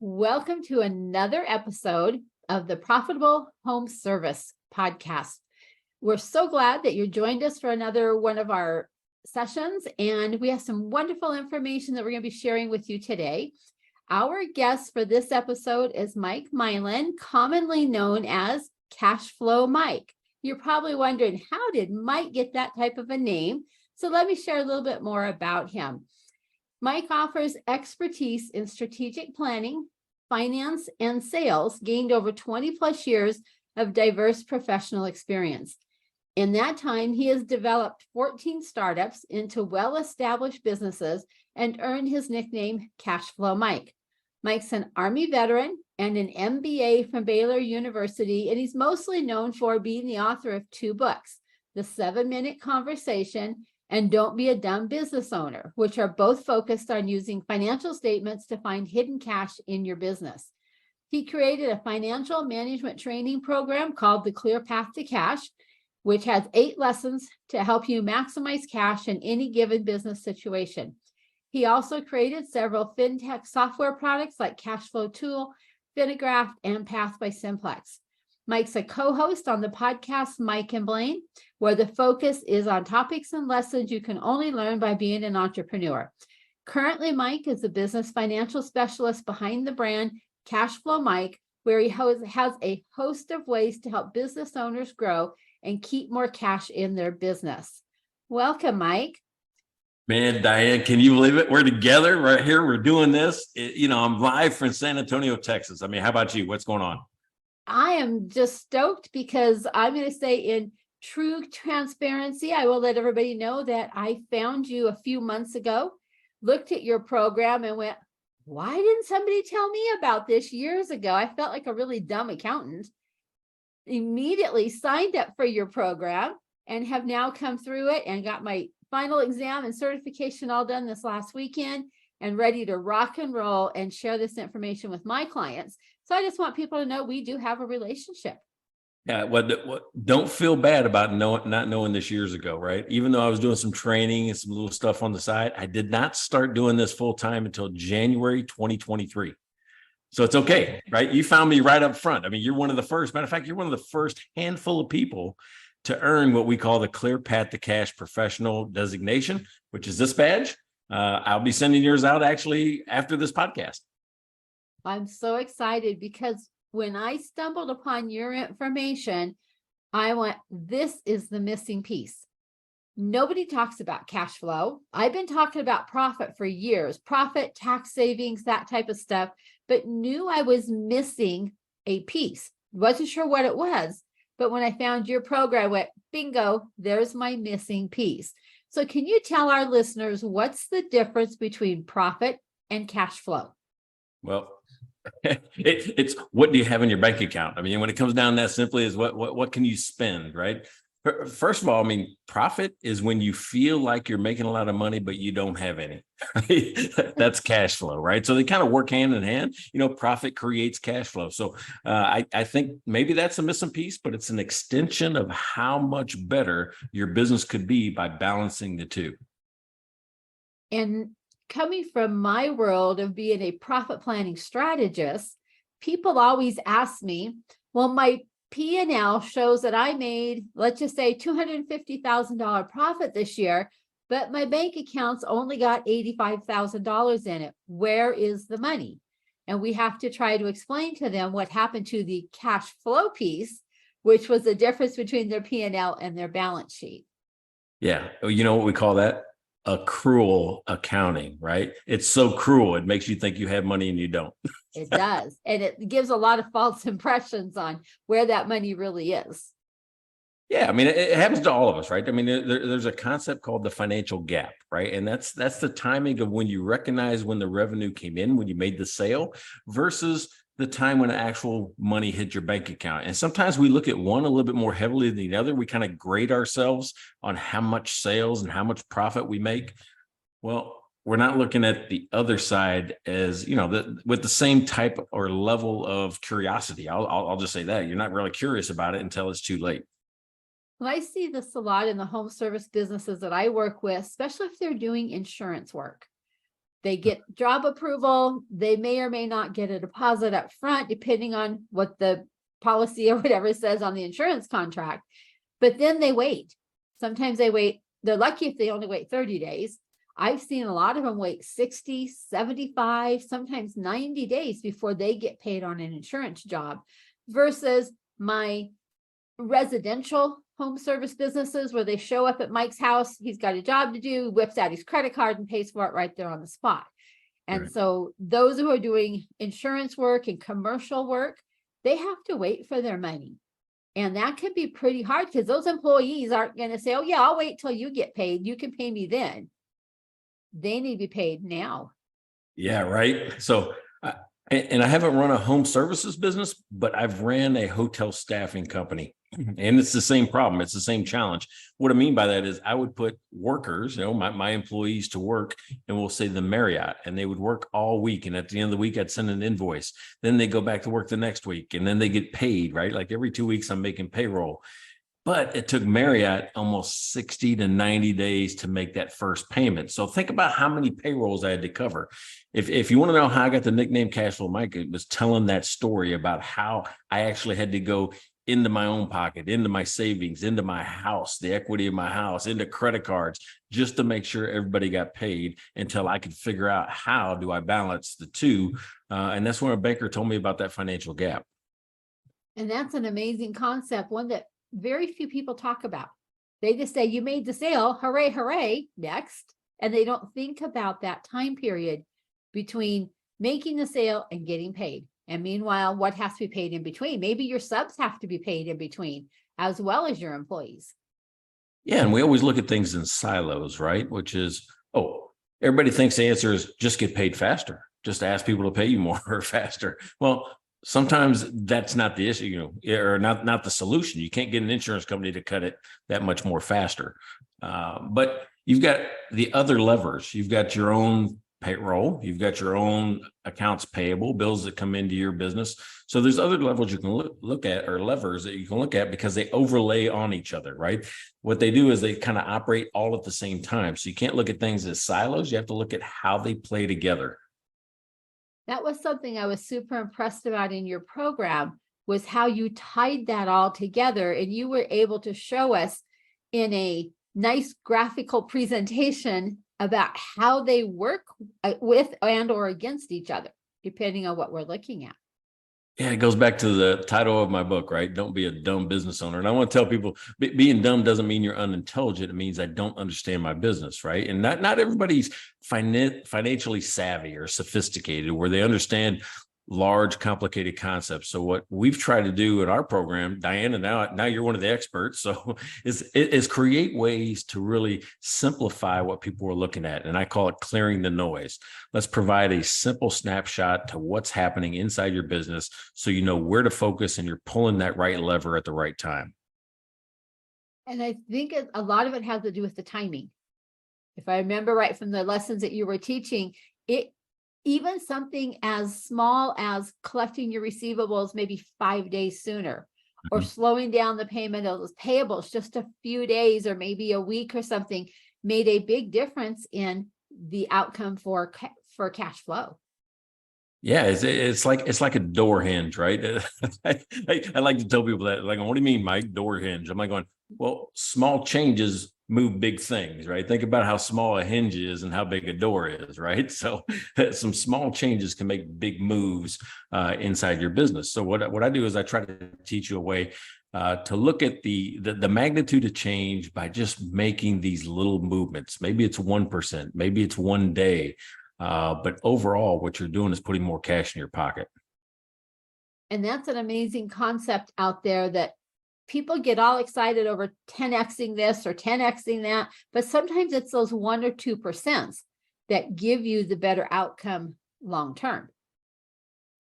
Welcome to another episode of the Profitable Home Service podcast. We're so glad that you joined us for another one of our sessions, and we have some wonderful information that we're going to be sharing with you today. Our guest for this episode is Mike Milan, commonly known as Cash Flow Mike. You're probably wondering, how did Mike get that type of a name? So let me share a little bit more about him. Mike offers expertise in strategic planning, finance, and sales, gained over 20 plus years of diverse professional experience. In that time, he has developed 14 startups into well-established businesses and earned his nickname Cash Flow Mike. Mike's an Army veteran and an MBA from Baylor University, and he's mostly known for being the author of two books, The 7-Minute Conversation and Don't Be a Dumb Business Owner, which are both focused on using financial statements to find hidden cash in your business. He created a financial management training program called The Clear Path to Cash, which has 8 lessons to help you maximize cash in any given business situation. He also created several fintech software products like Cashflow Tool, Finagraph, and Path by Simplex. Mike's a co-host on the podcast Mike and Blaine, where the focus is on topics and lessons you can only learn by being an entrepreneur. Currently, Mike is the business financial specialist behind the brand Cashflow Mike, where he has a host of ways to help business owners grow and keep more cash in their business. Welcome, Mike. Man, Diane, can you believe it? We're together right here. We're doing this. I'm live from San Antonio, Texas. I mean, how about you? What's going on? I am just stoked because I'm going to say, in true transparency, I will let everybody know that I found you a few months ago, looked at your program and went, why didn't somebody tell me about this years ago? I felt like a really dumb accountant. Immediately signed up for your program and have now come through it and got my final exam and certification all done this last weekend and ready to rock and roll and share this information with my clients. So I just want people to know we do have a relationship. Yeah, don't feel bad about not knowing this years ago, right? Even though I was doing some training and some little stuff on the side, I did not start doing this full time until January 2023. So it's okay, right? You found me right up front. I mean, you're one of the first. Matter of fact, you're one of the first handful of people to earn what we call the Clear Path to Cash professional designation, which is this badge. I'll be sending yours out actually after this podcast. I'm so excited because when I stumbled upon your information, I went, this is the missing piece. Nobody talks about cash flow. I've been talking about profit for years, profit, tax savings, that type of stuff, but knew I was missing a piece. Wasn't sure what it was, but when I found your program, I went, bingo, there's my missing piece. So can you tell our listeners what's the difference between profit and cash flow? Well, it's what do you have in your bank account? I mean, when it comes down that simply is what can you spend, right? First of all, I mean, profit is when you feel like you're making a lot of money, but you don't have any. Right? That's cash flow, right? So they kind of work hand in hand. Profit creates cash flow. So I think maybe that's a missing piece, but it's an extension of how much better your business could be by balancing the two. And coming from my world of being a profit planning strategist, people always ask me, well, my P&L shows that I made, let's just say $250,000 profit this year, but my bank account's only got $85,000 in it. Where is the money? And we have to try to explain to them what happened to the cash flow piece, which was the difference between their P&L and their balance sheet. Yeah. You know what we call that? Accrual accounting, right? It's so cruel. It makes you think you have money and you don't. It does. And it gives a lot of false impressions on where that money really is. Yeah. I mean, it happens to all of us, right? I mean, there's a concept called the financial gap, right? And that's the timing of when you recognize when the revenue came in, when you made the sale versus the time when actual money hit your bank account. And sometimes we look at one a little bit more heavily than the other. We kind of grade ourselves on how much sales and how much profit we make. Well, we're not looking at the other side as, with the same type or level of curiosity. I'll just say that you're not really curious about it until it's too late. Well, I see this a lot in the home service businesses that I work with, especially if they're doing insurance work. They get job approval. They may or may not get a deposit up front, depending on what the policy or whatever says on the insurance contract. But then they wait. Sometimes they wait. They're lucky if they only wait 30 days. I've seen a lot of them wait 60, 75, sometimes 90 days before they get paid on an insurance job, versus my residential home service businesses where they show up at Mike's house. He's got a job to do, whips out his credit card and pays for it right there on the spot. And Right. so those who are doing insurance work and commercial work, they have to wait for their money. And that can be pretty hard because those employees aren't going to say, oh yeah, I'll wait till you get paid. You can pay me then. They need to be paid now. Yeah, right. So, and I haven't run a home services business, but I've ran a hotel staffing company, and it's the same problem. It's the same challenge. What I mean by that is I would put workers, my employees to work, and we'll say the Marriott, and they would work all week. And at the end of the week, I'd send an invoice. Then they go back to work the next week, and then they get paid, right? Like every 2 weeks, I'm making payroll. But it took Marriott almost 60 to 90 days to make that first payment. So think about how many payrolls I had to cover. If you want to know how I got the nickname Cash Flow Mike, it was telling that story about how I actually had to go into my own pocket, into my savings, into my house, the equity of my house, into credit cards, just to make sure everybody got paid until I could figure out how do I balance the two. And that's when a banker told me about that financial gap. And that's an amazing concept, one that very few people talk about. They just say, you made the sale, hooray, hooray, next. And they don't think about that time period between making the sale and getting paid. And meanwhile, what has to be paid in between? Maybe your subs have to be paid in between, as well as your employees. Yeah, and we always look at things in silos, right? Which is, everybody thinks the answer is just get paid faster. Just ask people to pay you more or faster. Well, sometimes that's not the issue, or not the solution. You can't get an insurance company to cut it that much more faster. But you've got the other levers. You've got your own payroll. You've got your own accounts payable, bills that come into your business. So there's other levels you can look at, or levers that you can look at, because they overlay on each other, right? What they do is they kind of operate all at the same time. So you can't look at things as silos. You have to look at how they play together. That was something I was super impressed about in your program, was how you tied that all together, and you were able to show us in a nice graphical presentation about how they work with and or against each other, depending on what we're looking at. Yeah, it goes back to the title of my book, right? Don't be a dumb business owner. And I want to tell people, being dumb doesn't mean you're unintelligent. It means I don't understand my business, right? And not everybody's financially savvy or sophisticated, where they understand large, complicated concepts. So what we've tried to do in our program, Diana, now you're one of the experts, so is create ways to really simplify what people are looking at. And I call it clearing the noise. Let's provide a simple snapshot to what's happening inside your business, so you know where to focus and you're pulling that right lever at the right time. And I think a lot of it has to do with the timing. If I remember right from the lessons that you were teaching, even something as small as collecting your receivables maybe 5 days sooner, or slowing down the payment of those payables just a few days or maybe a week or something, made a big difference in the outcome for cash flow. Yeah, it's like a door hinge, right? I like to tell people that, like, what do you mean, Mike, door hinge? I'm like going, well, small changes move big things, right? Think about how small a hinge is and how big a door is, right? So some small changes can make big moves inside your business. So what I do is I try to teach you a way to look at the magnitude of change by just making these little movements. Maybe it's 1%, maybe it's 1 day. But overall, what you're doing is putting more cash in your pocket. And that's an amazing concept out there, that people get all excited over 10xing this or 10xing that, but sometimes it's those 1 or 2% that give you the better outcome long term.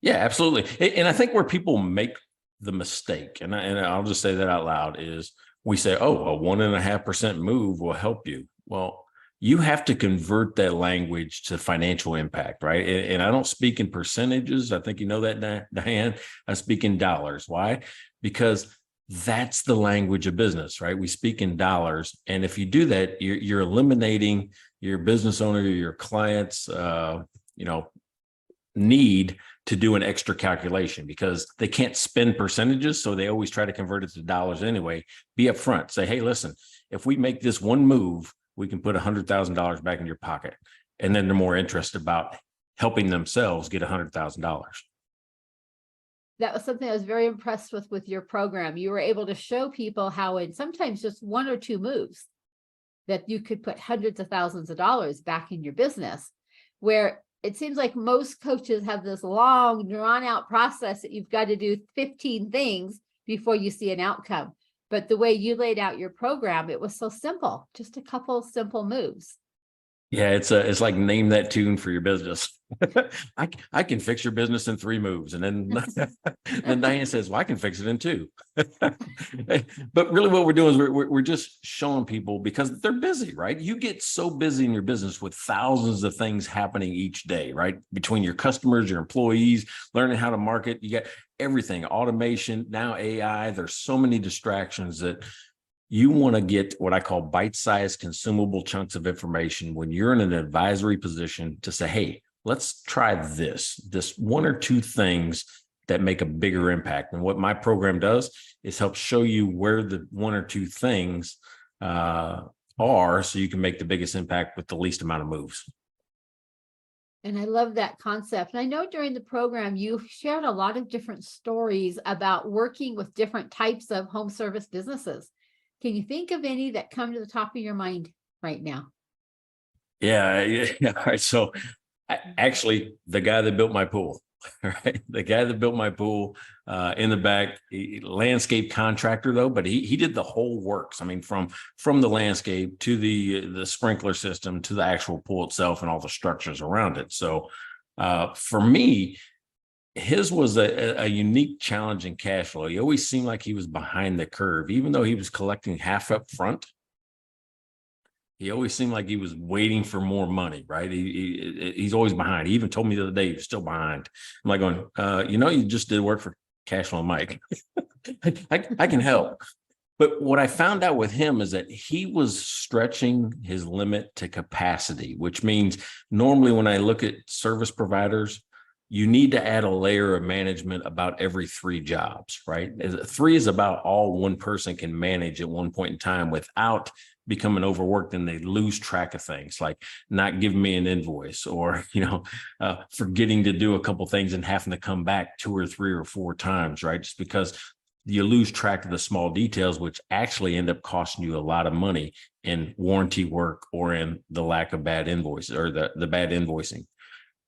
Yeah, absolutely. And I think where people make the mistake, and I'll just say that out loud, is we say, oh, a 1.5% move will help you. Well, you have to convert that language to financial impact, right? And I don't speak in percentages. I think you know that, Diane. I speak in dollars. Why? Because that's the language of business, right? We speak in dollars. And if you do that, you're eliminating, your business owner, your clients, need to do an extra calculation because they can't spend percentages. So they always try to convert it to dollars anyway. Be upfront. Say, hey, listen, if we make this one move, we can put $100,000 back in your pocket. And then they're more interested about helping themselves get $100,000. That was something I was very impressed with your program. You were able to show people how in sometimes just one or two moves that you could put hundreds of thousands of dollars back in your business, where it seems like most coaches have this long drawn out process that you've got to do 15 things before you see an outcome. But the way you laid out your program, it was so simple, just a couple simple moves. Yeah, it's like name that tune for your business. I can fix your business in 3 moves. And then Diane says, well, I can fix it in 2. But really what we're doing is we're just showing people because they're busy, right? You get so busy in your business with thousands of things happening each day, right? Between your customers, your employees, learning how to market, you got everything, automation, now AI. There's so many distractions that you want to get what I call bite-sized consumable chunks of information when you're in an advisory position to say, hey, let's try this 1 or 2 things that make a bigger impact. And what my program does is help show you where the 1 or 2 things are so you can make the biggest impact with the least amount of moves. And I love that concept. And I know during the program, you shared a lot of different stories about working with different types of home service businesses. Can you think of any that come to the top of your mind right now? Yeah. All right. So actually, the guy that built my pool, right? The guy that built my pool in the back, landscape contractor though, but he did the whole works. I mean, from the landscape to the sprinkler system to the actual pool itself and all the structures around it. So for me, his was a unique challenge in cash flow. He always seemed like he was behind the curve, even though he was collecting half up front. He always seemed like he was waiting for more money, right? He's always behind. He even told me the other day he was still behind. I'm like going, you just did work for Cash Flow Mike. I can help. But what I found out with him is that he was stretching his limit to capacity, which means normally when I look at service providers, you need to add a layer of management about every 3 jobs, right? 3 is about all one person can manage at one point in time without becoming overworked, and they lose track of things like not giving me an invoice or, forgetting to do a couple things and having to come back 2 or 3 or 4 times, right? Just because you lose track of the small details, which actually end up costing you a lot of money in warranty work or in the lack of bad invoices or the bad invoicing.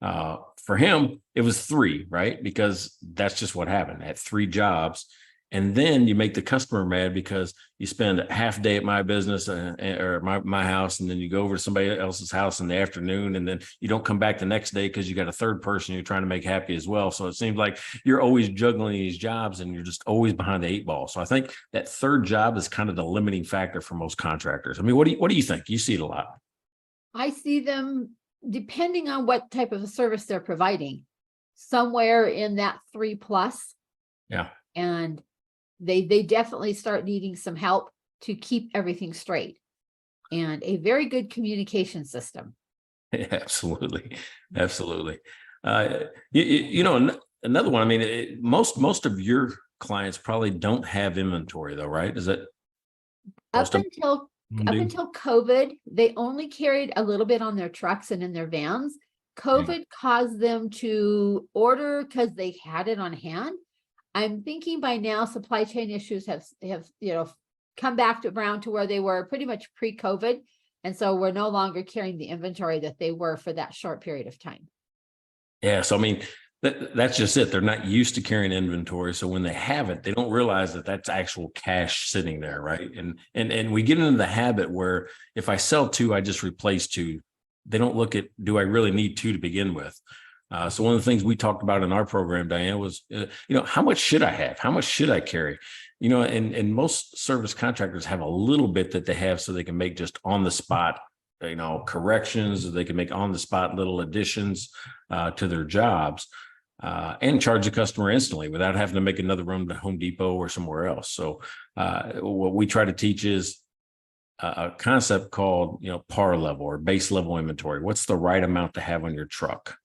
For him, it was 3, right? Because that's just what happened at 3 jobs. And then you make the customer mad because you spend a half day at my business or my house, and then you go over to somebody else's house in the afternoon, and then you don't come back the next day because you got a third person you're trying to make happy as well. So it seems like you're always juggling these jobs and you're just always behind the 8 ball. So I think that third job is kind of the limiting factor for most contractors. I mean, what do you think? You see it a lot. I see them, depending on what type of a service they're providing, somewhere in that 3+. Yeah. And they definitely start needing some help to keep everything straight and a very good communication system. Yeah, absolutely. Absolutely. Another one, I mean, most of your clients probably don't have inventory though, right? Is it Up until COVID, they only carried a little bit on their trucks and in their vans. COVID caused them to order because they had it on hand. I'm thinking by now supply chain issues have come back around to where they were pretty much pre-COVID. And so we're no longer carrying the inventory that they were for that short period of time. Yeah. So, I mean, that's just it. They're not used to carrying inventory. So when they have it, they don't realize that that's actual cash sitting there. Right. And we get into the habit where if I sell 2, I just replace 2. They don't look at, do I really need 2 to begin with? So one of the things we talked about in our program, Diane, was, how much should I have? How much should I carry? And most service contractors have a little bit that they have so they can make just on the spot, corrections, or they can make on the spot little additions to their jobs and charge the customer instantly without having to make another run to Home Depot or somewhere else. So what we try to teach is a concept called, par level or base level inventory. What's the right amount to have on your truck?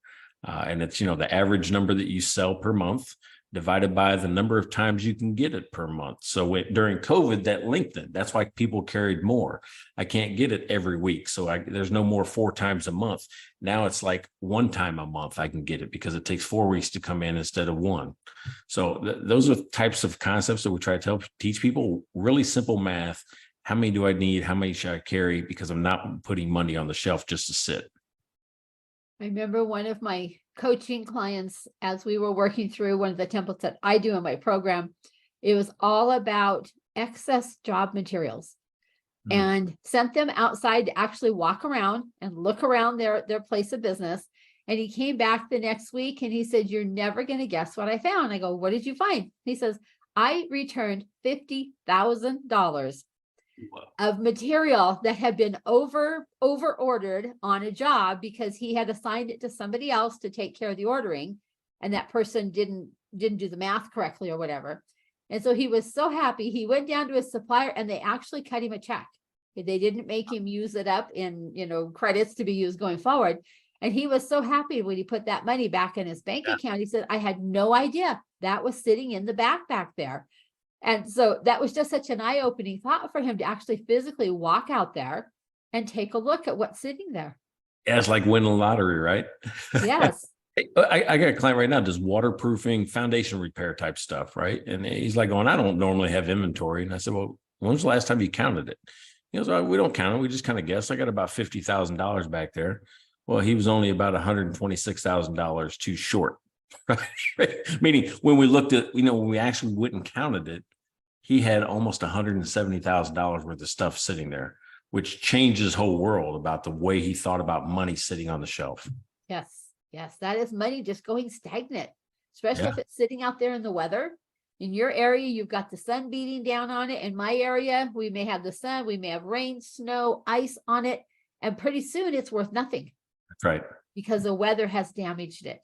And it's, the average number that you sell per month divided by the number of times you can get it per month. So during COVID, that lengthened. That's why people carried more. I can't get it every week. So there's no more 4 times a month. Now it's like 1 time a month I can get it because it takes 4 weeks to come in instead of 1. So those are types of concepts that we try to teach people. Really simple math. How many do I need? How many should I carry? Because I'm not putting money on the shelf just to sit. I remember one of my coaching clients, as we were working through one of the templates that I do in my program, it was all about excess job materials and sent them outside to actually walk around and look around their place of business. And he came back the next week and he said, "You're never going to guess what I found." I go, "What did you find?" He says, "I returned $50,000 of material that had been over ordered on a job because he had assigned it to somebody else to take care of the ordering, and that person didn't do the math correctly or whatever." And so he was so happy. He went down to his supplier and they actually cut him a check. They didn't make him use it up in, credits to be used going forward. And he was so happy when he put that money back in his bank account. He said, "I had no idea that was sitting in the backpack there." And so that was just such an eye-opening thought for him to actually physically walk out there and take a look at what's sitting there. Yeah, it's like winning the lottery, right? Yes. I got a client right now, does waterproofing, foundation repair type stuff, right? And he's like going, "I don't normally have inventory." And I said, "Well, when was the last time you counted it?" He goes, "Oh, we don't count it. We just kind of guess. I got about $50,000 back there." Well, he was only about $126,000 too short. Right? Meaning when we looked at, when we actually went and counted it, he had almost $170,000 worth of stuff sitting there, which changed his whole world about the way he thought about money sitting on the shelf. Yes. Yes. That is money just going stagnant, especially Yeah. if it's sitting out there in the weather. In your area, you've got the sun beating down on it. In my area, we may have the sun, we may have rain, snow, ice on it. And pretty soon it's worth nothing. That's right. Because the weather has damaged it.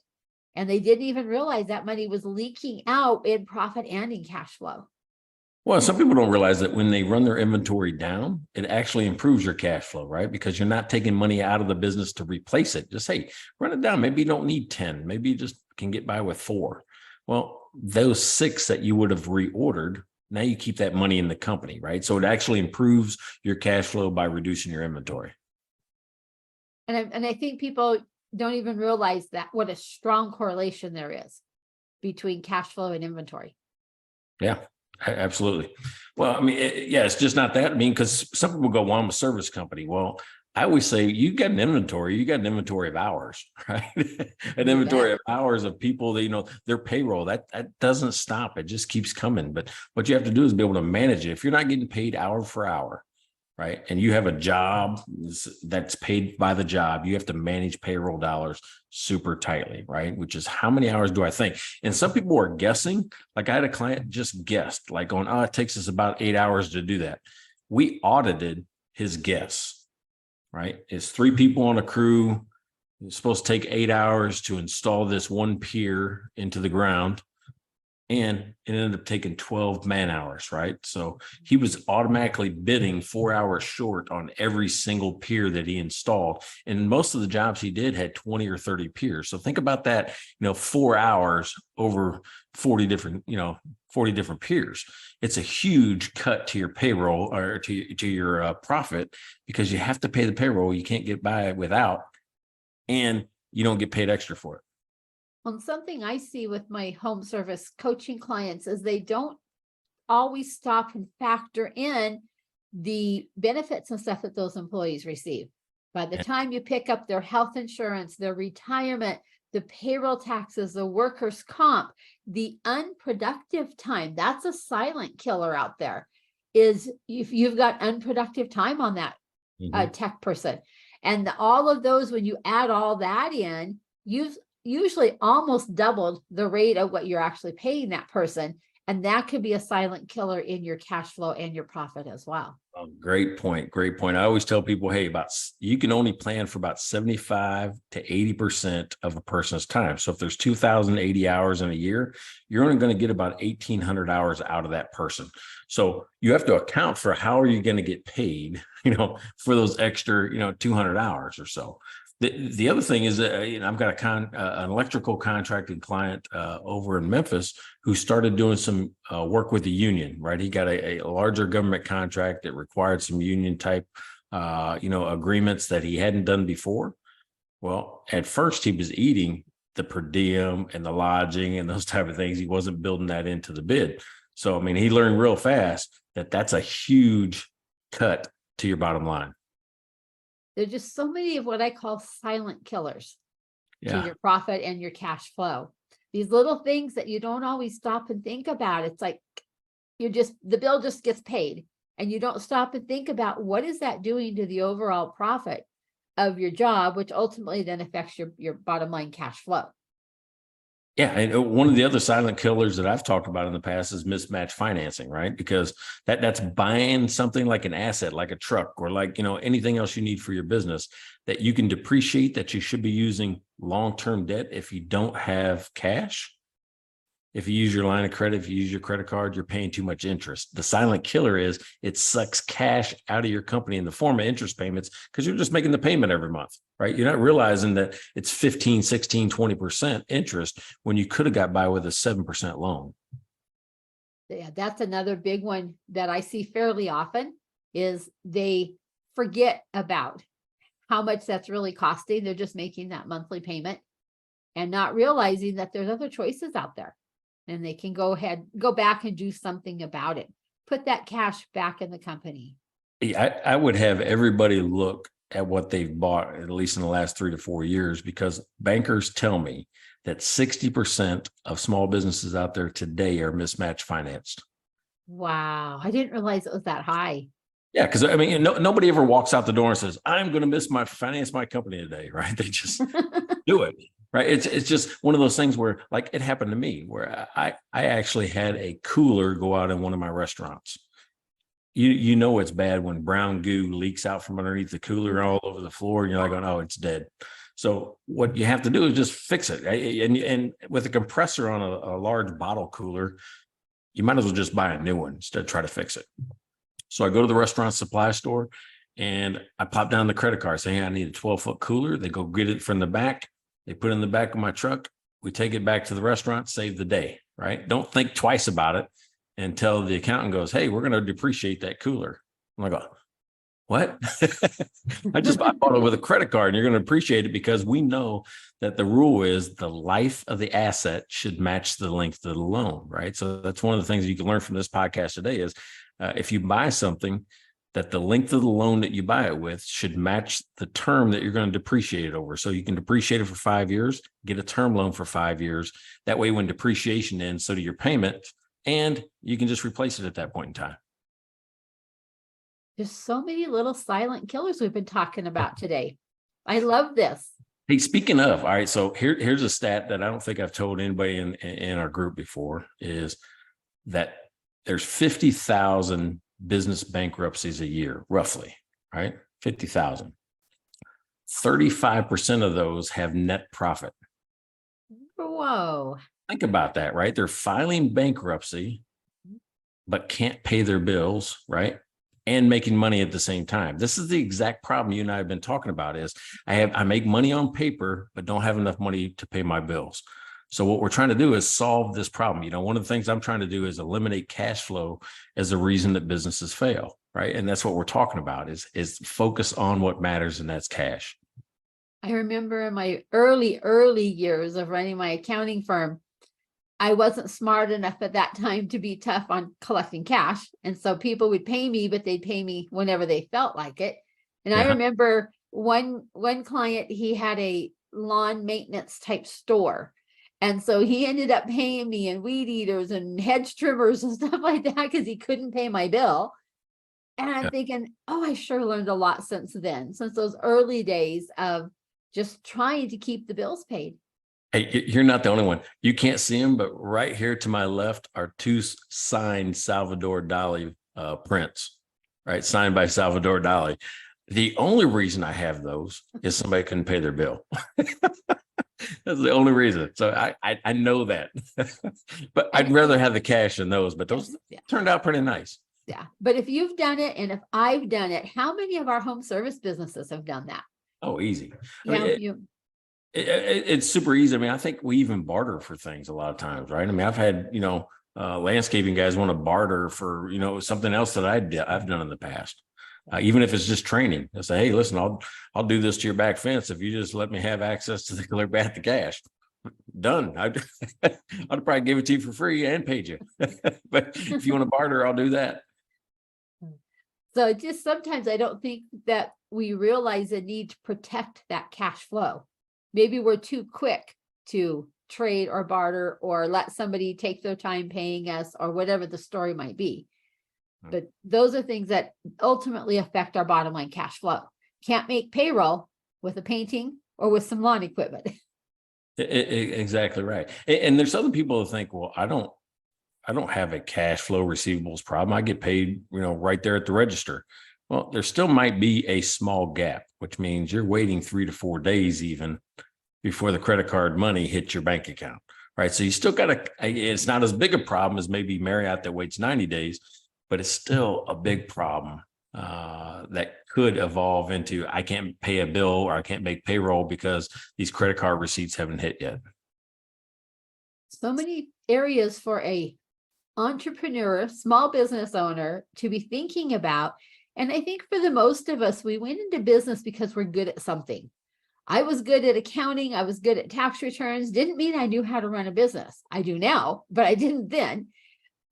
And they didn't even realize that money was leaking out in profit and in cash flow. Well, some people don't realize that when they run their inventory down, it actually improves your cash flow, right? Because you're not taking money out of the business to replace it. Just, hey, run it down. Maybe you don't need 10. Maybe you just can get by with 4. Well, those 6 that you would have reordered, now you keep that money in the company, right? So it actually improves your cash flow by reducing your inventory. And I think people don't even realize that what a strong correlation there is between cash flow and inventory. Yeah. Absolutely. Well, I mean, it's just not that. I mean, because some people go, "Well, I'm a service company." Well, I always say, you got an inventory of hours, right? An inventory of hours of people that, their payroll, that doesn't stop. It just keeps coming. But what you have to do is be able to manage it. If you're not getting paid hour for hour, right, and you have a job that's paid by the job, you have to manage payroll dollars super tightly, right? Which is, how many hours do I think? And some people are guessing. Like I had a client just guessed, like going, "Oh, it takes us about 8 hours to do that." We audited his guess, right? It's 3 people on a crew. It's supposed to take 8 hours to install this one pier into the ground. And it ended up taking 12 man hours, right? So he was automatically bidding 4 hours short on every single pier that he installed. And most of the jobs he did had 20 or 30 piers. So think about that, 4 hours over 40 different piers. It's a huge cut to your payroll or to your profit, because you have to pay the payroll. You can't get by without, and you don't get paid extra for it. Well, something I see with my home service coaching clients is they don't always stop and factor in the benefits and stuff that those employees receive. By the time you pick up their health insurance, their retirement, the payroll taxes, the workers' comp, the unproductive time, that's a silent killer out there, is if you've got unproductive time on that tech person. And all of those, when you add all that in, you've usually almost doubled the rate of what you're actually paying that person. And that could be a silent killer in your cash flow and your profit as well. Oh, great point. Great point. I always tell people, hey, you can only plan for about 75 to 80% of a person's time. So if there's 2,080 hours in a year, you're only going to get about 1,800 hours out of that person. So you have to account for how are you going to get paid, for those extra, 200 hours or so. The other thing is, I've got an electrical contracting client over in Memphis who started doing some work with the union, right? He got a larger government contract that required some union type, agreements that he hadn't done before. Well, at first he was eating the per diem and the lodging and those type of things. He wasn't building that into the bid. So, he learned real fast that that's a huge cut to your bottom line. There's just so many of what I call silent killers to your profit and your cash flow. These little things that you don't always stop and think about. It's like the bill just gets paid and you don't stop and think about what is that doing to the overall profit of your job, which ultimately then affects your bottom line cash flow. Yeah. And one of the other silent killers that I've talked about in the past is mismatched financing, right? Because that's buying something like an asset, like a truck or like, anything else you need for your business that you can depreciate, that you should be using long-term debt if you don't have cash. If you use your line of credit, if you use your credit card, you're paying too much interest. The silent killer is it sucks cash out of your company in the form of interest payments because you're just making the payment every month, right? You're not realizing that it's 15, 16, 20% interest when you could have got by with a 7% loan. Yeah, that's another big one that I see fairly often is they forget about how much that's really costing. They're just making that monthly payment and not realizing that there's other choices out there. And they can go back and do something about it. Put that cash back in the company. Yeah, I would have everybody look at what they've bought, at least in the last 3 to 4 years, because bankers tell me that 60% of small businesses out there today are mismatch financed. Wow. I didn't realize it was that high. Yeah, because nobody ever walks out the door and says, I'm going to finance my company today, right? They just do it. Right. It's just one of those things where, like, it happened to me where I actually had a cooler go out in one of my restaurants. It's bad when brown goo leaks out from underneath the cooler all over the floor and you're like, oh, it's dead. So what you have to do is just fix it. And with a compressor on a large bottle cooler, you might as well just buy a new one instead of try to fix it. So I go to the restaurant supply store and I pop down the credit card saying, I need a 12-foot cooler. They go get it from the back. They put it in the back of my truck. We take it back to the restaurant, save the day, right? Don't think twice about it until the accountant goes, hey, we're going to depreciate that cooler. I'm like, what? I bought it with a credit card and you're going to appreciate it because we know that the rule is the life of the asset should match the length of the loan, right? So that's one of the things you can learn from this podcast today is if you buy something, that the length of the loan that you buy it with should match the term that you're going to depreciate it over. So you can depreciate it for 5 years, get a term loan for 5 years. That way, when depreciation ends, so do your payment, and you can just replace it at that point in time. There's so many little silent killers we've been talking about today. I love this. Hey, speaking of, all right, so here's a stat that I don't think I've told anybody in our group before is that there's 50,000 business bankruptcies a year, roughly, right? 50,000. 35% of those have net profit. Whoa. Think about that, right? They're filing bankruptcy, but can't pay their bills, right? And making money at the same time. This is the exact problem you and I have been talking about is I make money on paper, but don't have enough money to pay my bills. So what we're trying to do is solve this problem. One of the things I'm trying to do is eliminate cash flow as a reason that businesses fail, right? And that's what we're talking about is focus on what matters, and that's cash. I remember in my early years of running my accounting firm, I wasn't smart enough at that time to be tough on collecting cash. And so people would pay me, but they'd pay me whenever they felt like it. And I remember one client, he had a lawn maintenance type store. And so he ended up paying me in weed eaters and hedge trimmers and stuff like that because he couldn't pay my bill. And I'm thinking, oh, I sure learned a lot since then, since those early days of just trying to keep the bills paid. Hey, you're not the only one. You can't see them, but right here to my left are two signed Salvador Dali prints, right? Signed by Salvador Dali. The only reason I have those is somebody couldn't pay their bill. That's the only reason. So I know that, but I'd rather have the cash than those. But those turned out pretty nice. Yeah. But if you've done it and if I've done it, how many of our home service businesses have done that? Oh, easy. I Yeah, mean, it's super easy. I mean, I think we even barter for things a lot of times, right? I mean, I've had, landscaping guys want to barter for, something else that I've done in the past. Even if it's just training, I say, hey, listen, I'll do this to your back fence if you just let me have access to the clear bath to cash. Done. I'd probably give it to you for free and paid you. But if you want to barter, I'll do that. So just sometimes I don't think that we realize the need to protect that cash flow. Maybe we're too quick to trade or barter or let somebody take their time paying us or whatever the story might be. But those are things that ultimately affect our bottom line cash flow. Can't make payroll with a painting or with some lawn equipment. Exactly right. And there's other people who think, well, I don't have a cash flow receivables problem. I get paid, right there at the register. Well, there still might be a small gap, which means you're waiting 3 to 4 days even before the credit card money hits your bank account, right? So you still got to, it's not as big a problem as maybe Marriott that waits 90 days, but it's still a big problem that could evolve into, I can't pay a bill or I can't make payroll because these credit card receipts haven't hit yet. So many areas for a entrepreneur, small business owner to be thinking about. And I think for the most of us, we went into business because we're good at something. I was good at accounting. I was good at tax returns. Didn't mean I knew how to run a business. I do now, but I didn't then.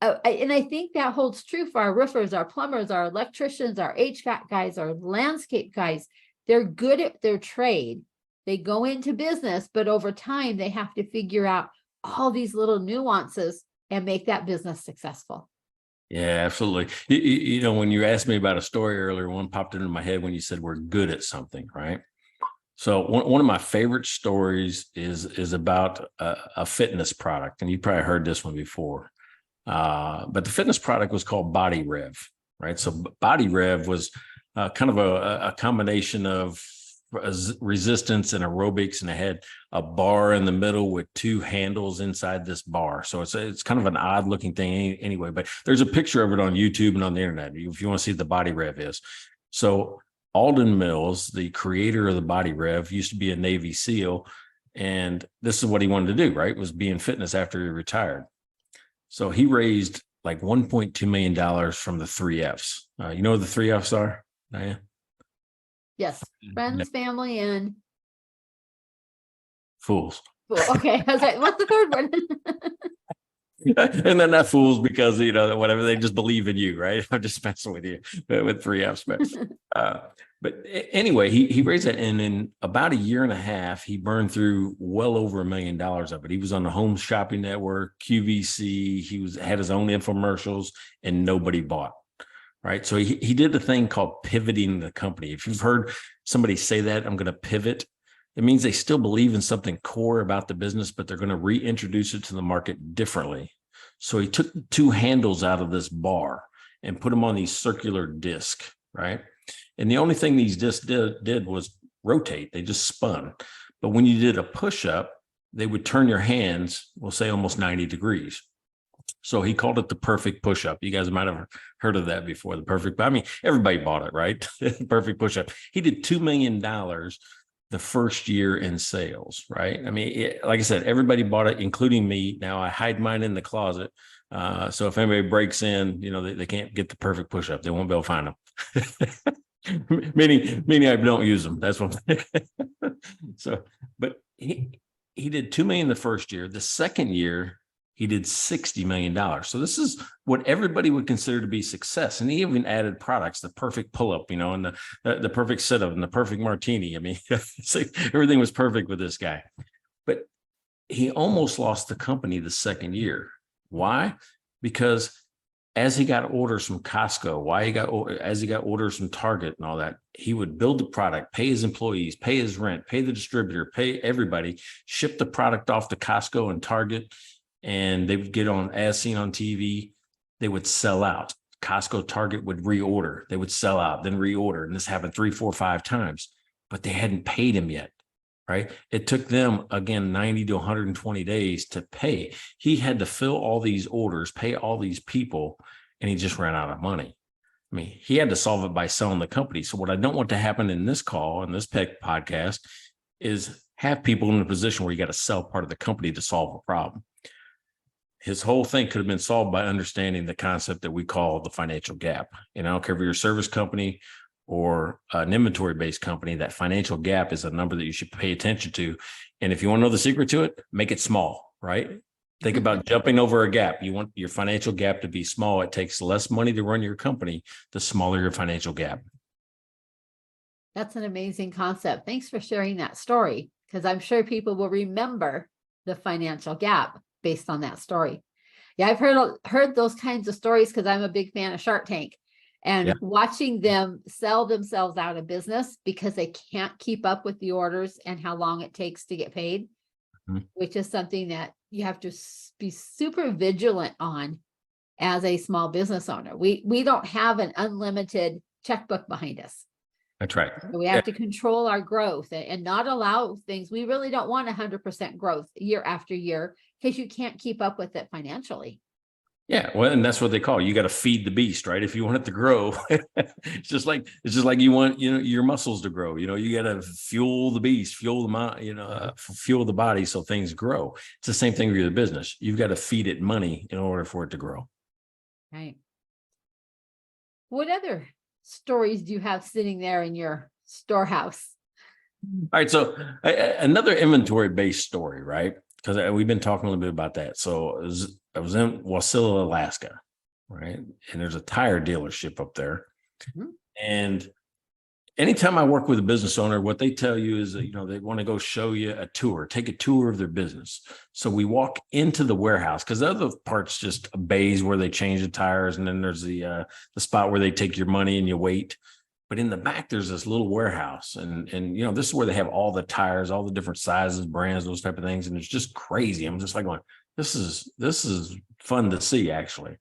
And I think that holds true for our roofers, our plumbers, our electricians, our HVAC guys, our landscape guys. They're good at their trade. They go into business, but over time, they have to figure out all these little nuances and make that business successful. Yeah, absolutely. When you asked me about a story earlier, one popped into my head when you said we're good at something, right? So one of my favorite stories is about a fitness product, and you probably heard this one before. But the fitness product was called Body Rev, right? So Body Rev was kind of a combination of resistance and aerobics, and it had a bar in the middle with 2 handles inside this bar. So it's kind of an odd looking thing anyway, but there's a picture of it on YouTube and on the internet if you want to see what the Body Rev is. So Alden Mills, the creator of the Body Rev, used to be a Navy SEAL, and this is what he wanted to do, right? Was be in fitness after he retired. So he raised like $1.2 million from the 3 F's. You know what the 3 F's are, Diane? Yes. Friends, family, and Fools. okay. I was like, what's the third one? And then not fools because, whatever, they just believe in you, right? I'm just messing with you with 3 F's. But anyway, he raised that, and in about a year and a half, he burned through well over $1 million of it. He was on the Home Shopping Network, QVC. He had his own infomercials, and nobody bought. Right. So he did the thing called pivoting the company. If you've heard somebody say that, I'm going to pivot, it means they still believe in something core about the business, but they're going to reintroduce it to the market differently. So he took 2 handles out of this bar and put them on these circular disc, right? And the only thing these discs did was rotate. They just spun. But when you did a push-up, they would turn your hands, we'll say almost 90 degrees. So he called it the perfect push-up. You guys might have heard of that before. The perfect, I mean, everybody bought it, right? Perfect push-up. He did $2 million the first year in sales, right? I mean, like I said, everybody bought it, including me. Now I hide mine in the closet. So if anybody breaks in, they can't get the perfect push-up. They won't be able to find them. meaning I don't use them. That's what so, but he did 2 million the first year. The second year, he did $60 million. So this is what everybody would consider to be success. And he even added products, the perfect pull-up, and the perfect sit-up and the perfect martini. I mean, everything was perfect with this guy. But he almost lost the company the second year. Why? Because as he got orders from Costco, as he got orders from Target and all that, he would build the product, pay his employees, pay his rent, pay the distributor, pay everybody, ship the product off to Costco and Target, and they would get on as seen on TV. They would sell out. Costco, Target would reorder. They would sell out, then reorder. And this happened 3, 4, 5 times, but they hadn't paid him yet. Right. It took them, again, 90 to 120 days to pay. He had to fill all these orders, pay all these people, and he just ran out of money. I mean, he had to solve it by selling the company. So what I don't want to happen in this call, in this podcast, is have people in a position where you got to sell part of the company to solve a problem. His whole thing could have been solved by understanding the concept that we call the financial gap. I don't care if you're a service company or an inventory-based company, that financial gap is a number that you should pay attention to. And if you want to know the secret to it, make it small, right? Think about jumping over a gap. You want your financial gap to be small. It takes less money to run your company, the smaller your financial gap. That's an amazing concept. Thanks for sharing that story, because I'm sure people will remember the financial gap based on that story. Yeah, I've heard those kinds of stories because I'm a big fan of Shark Tank. And watching them sell themselves out of business because they can't keep up with the orders and how long it takes to get paid, which is something that you have to be super vigilant on as a small business owner. We don't have an unlimited checkbook behind us. That's right. So we have to control our growth and not allow things. We really don't want 100% growth year after year because you can't keep up with it financially. Yeah, well, and that's what they call it. You got to feed the beast, right? If you want it to grow, it's just like you want your muscles to grow. You got to fuel the beast, fuel the mind, fuel the body so things grow. It's the same thing with your business. You've got to feed it money in order for it to grow. Right. What other stories do you have sitting there in your storehouse? All right, so another inventory-based story, right? Because we've been talking a little bit about that. So I was in Wasilla, Alaska, right? And there's a tire dealership up there. And anytime I work with a business owner, what they tell you is that, they want to go show you a tour, take a tour of their business. So we walk into the warehouse because the other part's just bays where they change the tires. And then there's the spot where they take your money and you wait. But in the back, there's this little warehouse. And this is where they have all the tires, all the different sizes, brands, those type of things. And it's just crazy. I'm just like going, this is fun to see, actually.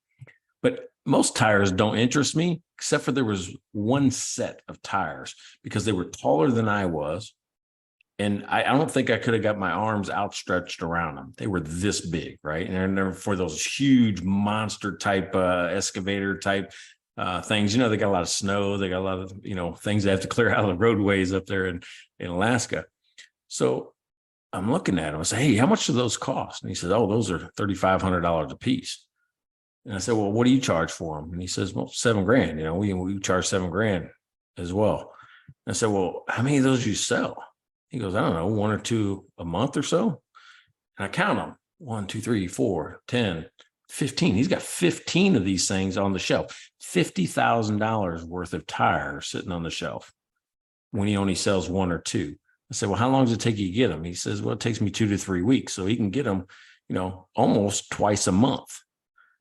But most tires don't interest me, except for there was one set of tires because they were taller than I was. And I don't think I could have got my arms outstretched around them. They were this big, right? And they're for those huge monster type excavator type things. They got a lot of snow. They got a lot of, things they have to clear out of the roadways up there in Alaska. So I'm looking at him. I say, hey, how much do those cost? And he says, oh, those are $3,500 a piece. And I said, well, what do you charge for them? And he says, well, $7,000. We charge $7,000 as well. And I said, well, how many of those do you sell? He goes, I don't know, 1 or 2 a month or so. And I count them 1, 2, 3, 4, 10, 15. He's got 15 of these things on the shelf, $50,000 worth of tires sitting on the shelf when he only sells 1 or 2. I said, well, how long does it take you to get them? He says, well, it takes me 2 to 3 weeks. So he can get them, almost twice a month,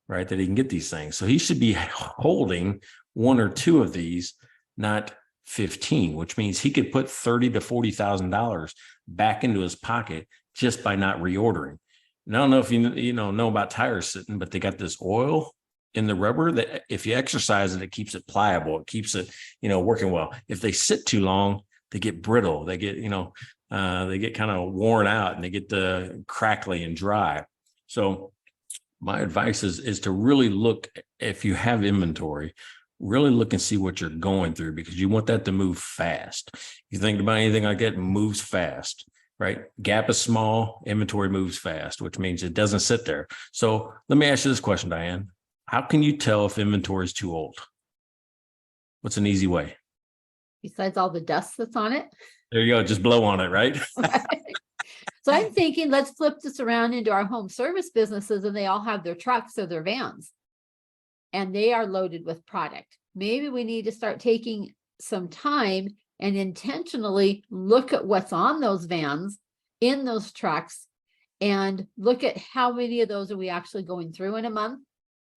right? That he can get these things. So he should be holding 1 or 2 of these, not 15, which means he could put $30,000 to $40,000 back into his pocket just by not reordering. And I don't know if you know about tires sitting, but they got this oil in the rubber that if you exercise it keeps it pliable. It keeps it, working well. If they sit too long, they get brittle. They get, they get kind of worn out and they get crackly and dry. So my advice is to really look, if you have inventory, really look and see what you're going through because you want that to move fast. You think about anything like that, moves fast, right? Gap is small, inventory moves fast, which means it doesn't sit there. So let me ask you this question, Diane. How can you tell if inventory is too old? What's an easy way? Besides all the dust that's on it. There you go. Just blow on it, right? So I'm thinking, let's flip this around into our home service businesses, and they all have their trucks or their vans, and they are loaded with product. Maybe we need to start taking some time and intentionally look at what's on those vans, in those trucks, and look at how many of those are we actually going through in a month,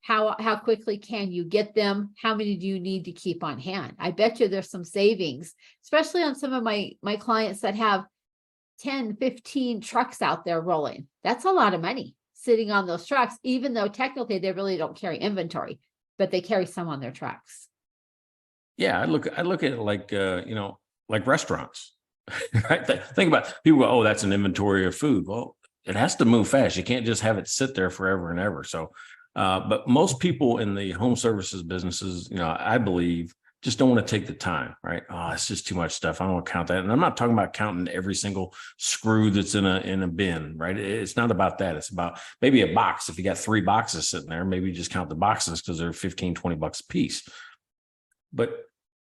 How quickly can you get them? How many do you need to keep on hand? I bet you there's some savings, especially on some of my clients that have 10, 15 trucks out there rolling. That's a lot of money sitting on those trucks, even though technically they really don't carry inventory, but they carry some on their trucks. Yeah, I look at it like like restaurants, right? Think about people go, oh, that's an inventory of food. Well, it has to move fast. You can't just have it sit there forever and ever. So, but most people in the home services businesses, I believe, just don't want to take the time, right? Oh, it's just too much stuff. I don't want to count that. And I'm not talking about counting every single screw that's in a bin, right? It's not about that. It's about maybe a box. If you got 3 boxes sitting there, maybe you just count the boxes because they're 15, 20 bucks a piece. But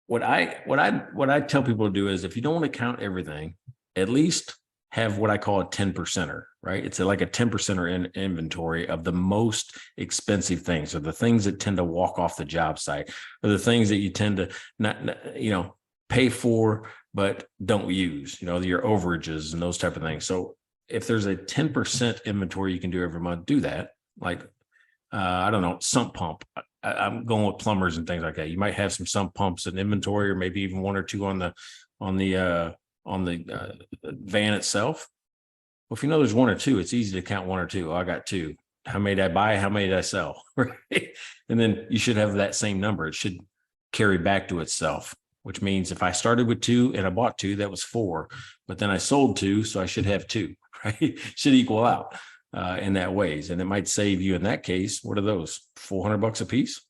what I tell people to do is, if you don't want to count everything, at least have what I call a 10 percenter, right? It's like a 10 percenter in inventory of the most expensive things, or the things that tend to walk off the job site, or the things that you tend to not pay for but don't use, your overages and those type of things. So if there's a 10% inventory you can do every month, do that. Like I don't know, sump pump. I'm going with plumbers and things like that. You might have some sump pumps in inventory, or maybe even 1 or 2 on the van itself. Well, if there's 1 or 2, it's easy to count 1 or 2. Oh, I got 2. How many did I buy? How many did I sell? Right? And then you should have that same number. It should carry back to itself, which means if I started with 2 and I bought 2, that was 4, but then I sold 2, so I should have 2, right? Should equal out in that ways. And it might save you in that case. What are those? $400 a piece?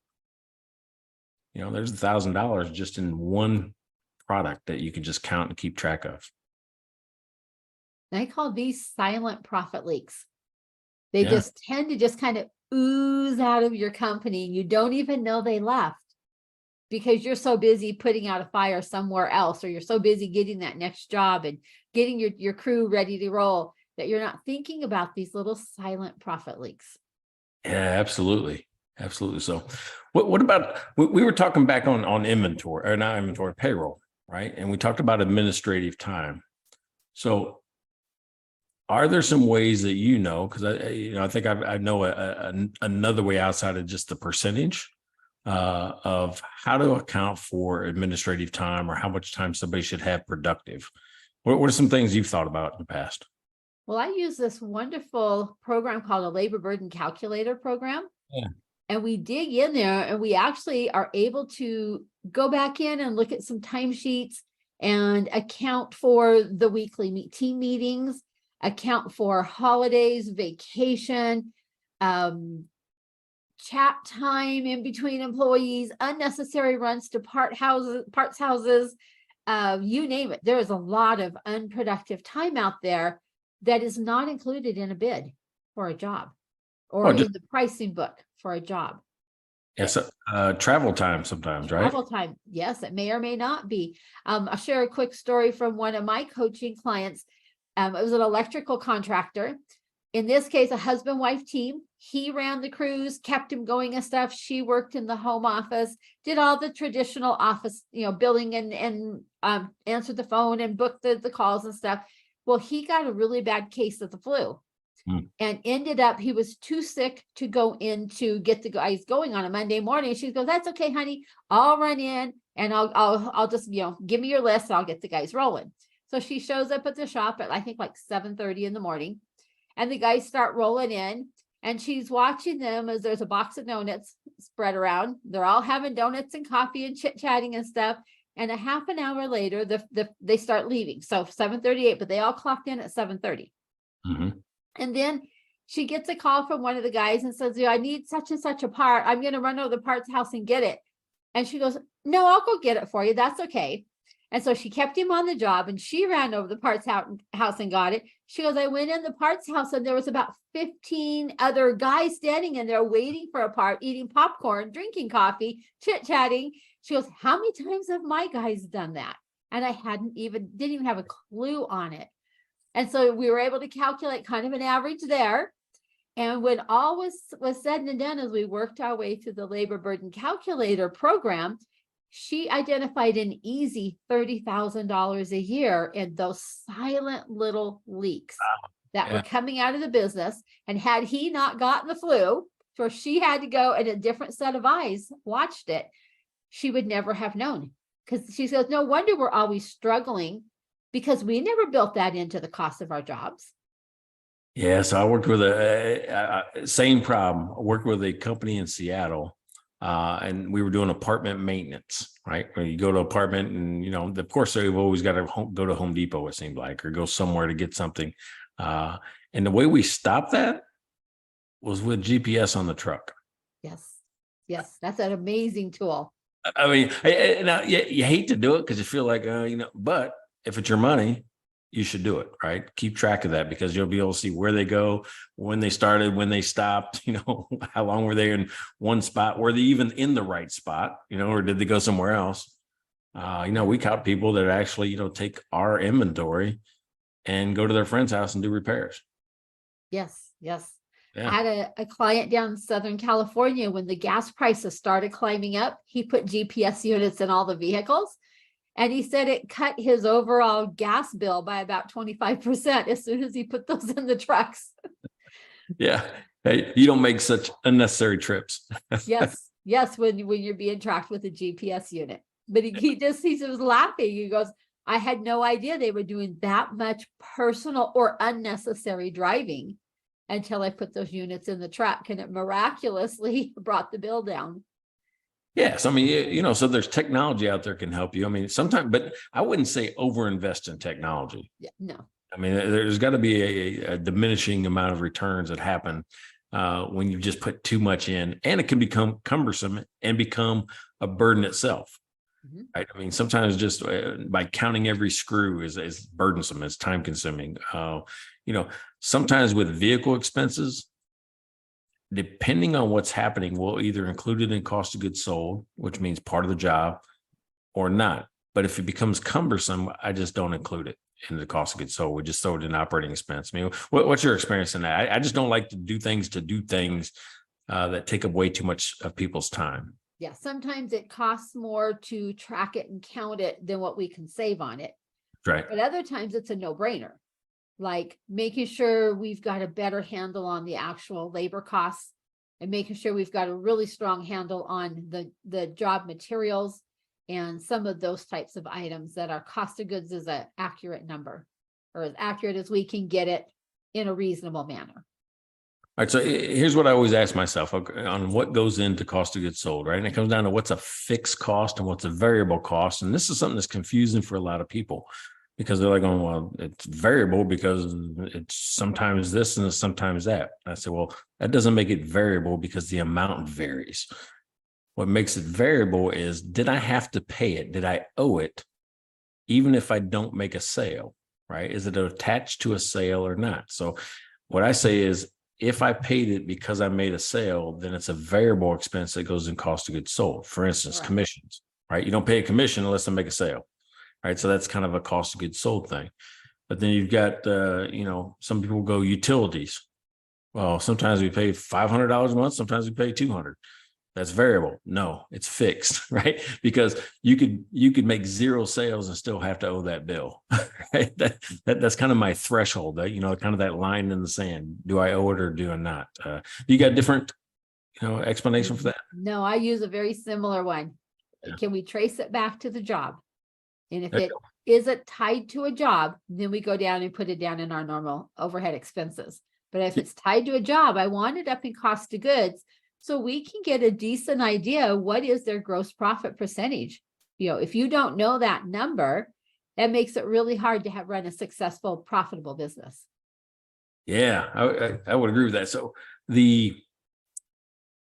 There's $1,000 just in one product that you can just count and keep track of. And I call these silent profit leaks. They Yeah. just tend to just kind of ooze out of your company. You don't even know they left because you're so busy putting out a fire somewhere else, or you're so busy getting that next job and getting your crew ready to roll, that you're not thinking about these little silent profit leaks. Yeah, absolutely. Absolutely. So what about, we were talking back on inventory, or not inventory, payroll, right? And we talked about administrative time. So are there some ways that because I think I know another way outside of just the percentage of how to account for administrative time, or how much time somebody should have productive? What are some things you've thought about in the past? Well, I use this wonderful program called a labor burden calculator program. Yeah. And we dig in there, and we actually are able to go back in and look at some timesheets and account for the weekly team meetings, account for holidays, vacation, chat time in between employees, unnecessary runs to parts houses, you name it. There is a lot of unproductive time out there that is not included in a bid for a job, or in the pricing book for a job. Yes, travel time sometimes, right? Travel time, yes, it may or may not be. I'll share a quick story from one of my coaching clients. It was an electrical contractor. In this case, a husband-wife team. He ran the crews, kept him going and stuff. She worked in the home office, did all the traditional office, billing and answered the phone and booked the calls and stuff. Well, he got a really bad case of the flu. And ended up, he was too sick to go in to get the guys going on a Monday morning. She goes, "That's okay, honey. I'll run in and I'll just, give me your list and I'll get the guys rolling." So she shows up at the shop at, I think, like 7:30 in the morning, and the guys start rolling in, and she's watching them as there's a box of donuts spread around. They're all having donuts and coffee and chit-chatting and stuff. And a half an hour later, they start leaving. So 7:38, but they all clocked in at 7:30. Mm-hmm. And then she gets a call from one of the guys and says, I need such and such a part. I'm going to run over the parts house and get it. And she goes, "No, I'll go get it for you. That's okay." And so she kept him on the job, and she ran over the parts house and got it. She goes, "I went in the parts house and there was about 15 other guys standing in there waiting for a part, eating popcorn, drinking coffee, chit-chatting." She goes, "How many times have my guys done that?" And I didn't even have a clue on it. And so we were able to calculate kind of an average there. And when all was said and done, as we worked our way through the labor burden calculator program, she identified an easy $30,000 a year in those silent little leaks that were coming out of the business. And had he not gotten the flu, So she had to go and a different set of eyes watched it. She would never have known, because she says, no wonder we're always struggling, because we never built that into the cost of our jobs. Yeah, so I worked with same problem. I worked with a company in Seattle, and we were doing apartment maintenance, right? Where you go to apartment, and of course, they've always got to go to Home Depot, it seemed like, or go somewhere to get something. And the way we stopped that was with GPS on the truck. Yes, that's an amazing tool. I mean, now you hate to do it because you feel like, but if it's your money, you should do it, right? Keep track of that, because you'll be able to see where they go, when they started, when they stopped, how long were they in one spot? Were they even in the right spot, or did they go somewhere else? We caught people that actually, take our inventory and go to their friend's house and do repairs. Yes. Yeah. I had a client down in Southern California. When the gas prices started climbing up, he put GPS units in all the vehicles. And he said it cut his overall gas bill by about 25% as soon as he put those in the trucks. Yeah. Hey, you don't make such unnecessary trips. Yes, when you're being tracked with a GPS unit. But he was laughing. He goes, I had no idea they were doing that much personal or unnecessary driving until I put those units in the truck, and it miraculously brought the bill down. Yes. I mean, so there's technology out there can help you. I mean, sometimes, but I wouldn't say overinvest in technology. Yeah, no. I mean, there's got to be a diminishing amount of returns that happen when you just put too much in, and it can become cumbersome and become a burden itself. Mm-hmm. Right. I mean, sometimes just by counting every screw is burdensome, is time consuming. Sometimes with vehicle expenses, depending on what's happening, we'll either include it in cost of goods sold, which means part of the job, or not. But if it becomes cumbersome, I just don't include it in the cost of goods sold. We just throw it in operating expense. I mean, what's your experience in that? I just don't like to do things that take up way too much of people's time. Yeah, sometimes it costs more to track it and count it than what we can save on it. Right. But other times it's a no-brainer, like making sure we've got a better handle on the actual labor costs, and making sure we've got a really strong handle on the job materials and some of those types of items, that our cost of goods is an accurate number, or as accurate as we can get it in a reasonable manner. All right. So here's what I always ask myself on what goes into cost of goods sold, right? And it comes down to what's a fixed cost and what's a variable cost. And this is something that's confusing for a lot of people, because they're like, oh, well, it's variable because it's sometimes this and it's sometimes that. And I say, well, that doesn't make it variable, because the amount varies. What makes it variable is, did I have to pay it? Did I owe it? Even if I don't make a sale, right? Is it attached to a sale or not? So what I say is, if I paid it because I made a sale, then it's a variable expense that goes in cost of goods sold. For instance, Right. Commissions, right? You don't pay a commission unless I make a sale, right? So that's kind of a cost of goods sold thing. But then you've got, some people go utilities. Well, sometimes we pay $500 a month. Sometimes we pay $200. That's variable. No, it's fixed, right? Because you could make zero sales and still have to owe that bill, right? That's kind of my threshold, kind of that line in the sand. Do I owe it or do I not? You got different, explanation for that? No, I use a very similar one. Yeah. Can we trace it back to the job? And if There it isn't tied to a job, then we go down and put it down in our normal overhead expenses. But if it's tied to a job, I want it up in cost of goods, so we can get a decent idea of what is their gross profit percentage. If you don't know that number, that makes it really hard to run a successful, profitable business. Yeah, I would agree with that. So the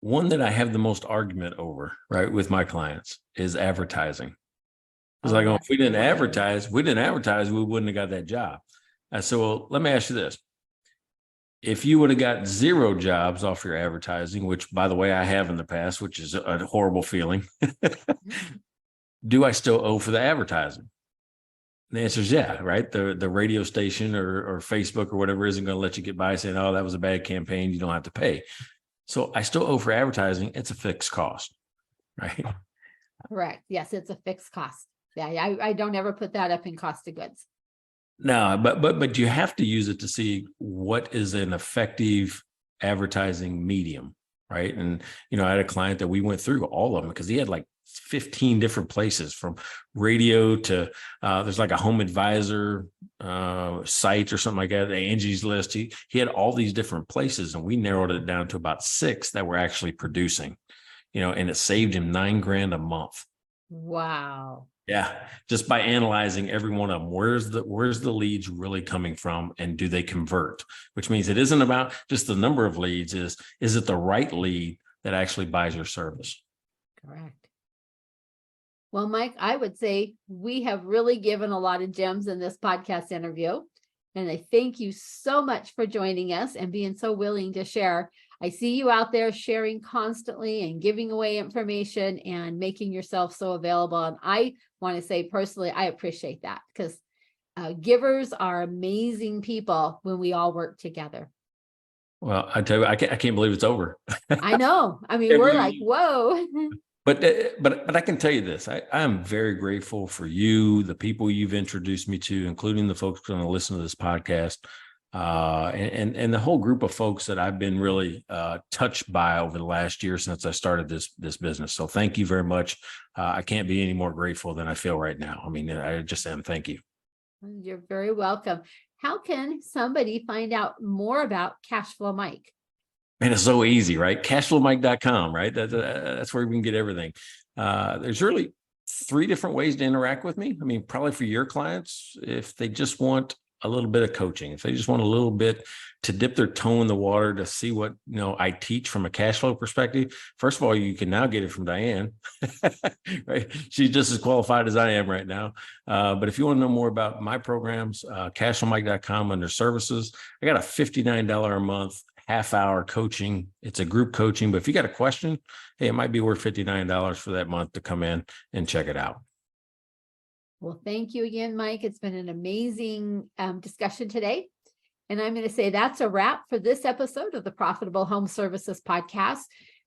one that I have the most argument over, right, with my clients is advertising. It's like, if we didn't advertise, we wouldn't have got that job. I said, well, let me ask you this. If you would have got 0 jobs off your advertising, which, by the way, I have in the past, which is a horrible feeling, do I still owe for the advertising? The answer is yeah, right? The radio station or Facebook or whatever isn't going to let you get by saying, oh, that was a bad campaign, you don't have to pay. So I still owe for advertising. It's a fixed cost, right? Correct. Yes, it's a fixed cost. Yeah, I don't ever put that up in cost of goods. No, but you have to use it to see what is an effective advertising medium, right? And, I had a client that we went through all of them because he had like 15 different places, from radio to there's like a home advisor site or something like that, Angie's List. He had all these different places, and we narrowed it down to about 6 that were actually producing, and it saved him $9,000 a month. Wow. Yeah, just by analyzing every one of them, where's the leads really coming from, and do they convert? Which means it isn't about just the number of leads, is it the right lead that actually buys your service? Correct. Well, Mike, I would say we have really given a lot of gems in this podcast interview. And I thank you so much for joining us and being so willing to share. I see you out there sharing constantly and giving away information and making yourself so available. And I want to say personally, I appreciate that, because givers are amazing people when we all work together. Well, I tell you, I can't believe it's over. I know. I mean, we're like, whoa. But I can tell you this, I am very grateful for you, the people you've introduced me to, including the folks going to listen to this podcast, and the whole group of folks that I've been really touched by over the last year since I started this business. So thank you very much. I can't be any more grateful than I feel right now. I mean, I just am. Thank you. You're very welcome. How can somebody find out more about Cashflow Mike? Man, it's so easy, right? Cashflowmike.com, right? That's where we can get everything. There's really 3 different ways to interact with me. I mean, probably for your clients, if they just want a little bit of coaching, if they just want a little bit to dip their toe in the water to see what, I teach from a cash flow perspective. First of all, you can now get it from Diane, right? She's just as qualified as I am right now. But if you want to know more about my programs, cashflowmike.com under services, I got a $59 a month half-hour coaching. It's a group coaching, but if you got a question, hey, it might be worth $59 for that month to come in and check it out. Well, thank you again, Mike. It's been an amazing discussion today. And I'm going to say that's a wrap for this episode of the Profitable Home Services Podcast.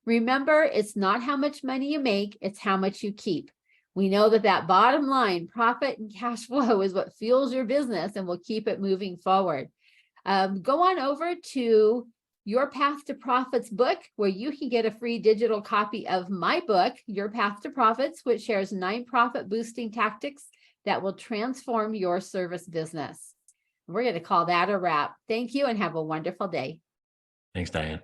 Remember, it's not how much money you make, it's how much you keep. We know that bottom line, profit and cash flow, is what fuels your business and will keep it moving forward. Go on over to Your Path to Profits book, where you can get a free digital copy of my book, Your Path to Profits, which shares 9 profit boosting tactics that will transform your service business. We're going to call that a wrap. Thank you and have a wonderful day. Thanks, Diane.